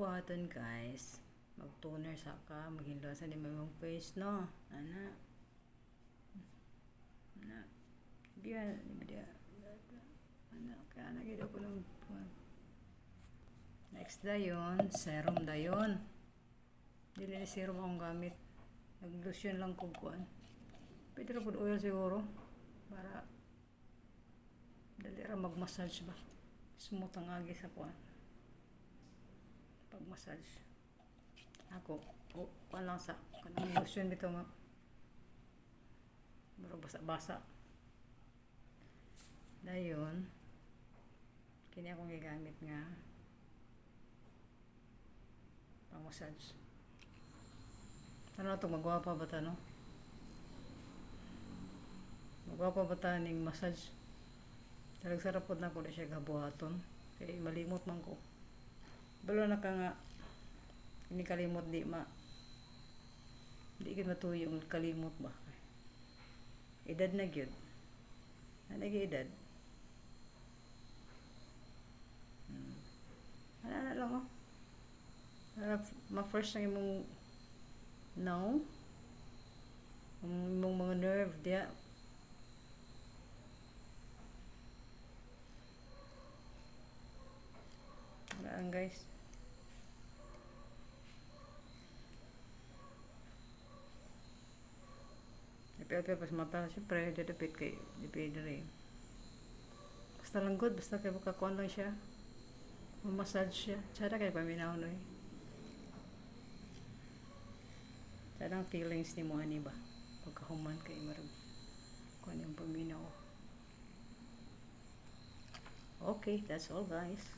buhaton guys. Mag-toner sa ka, maghinlasan ni mong face no. Ana. Ana. Dia, dia. Ana, kaya nagida ko ng next dayon, serum dayon. Dili ni serum akong gamit. Nag-lotion lang ko kuan. Pwede ra pud oil siguro para dali ra mag-massage ba. Smooth ang agi sa kuan. Pag-massage. Ako, kuan lang sa kanang lotion bitaw nga. Baro basa-basa. Dayon, kini akong gigamit nga pang-massage. Ano ito, magwapa ba ito, no? Magwapa ba ito ning massage? Talagang sarap po na ko na siya gabuhaton. Kaya malimot man ko. Balo na ka nga, hindi kalimot di ka matuyong kalimot ba? Edad na gyud. Ano edad? Ano na lang oh. Ma-first na imong no? Imong mga nerve dia. Ano guys? Depende pas mata, siyempre, depende kay depende rin. Basta lang good, basta kay makakuan lang siya. Massage siya. Tsada kay paminaw no eh. Tsada ang feelings ni mo ani ba? Pagkahuman kay marag kuan yung paminaw. Okay, that's all guys.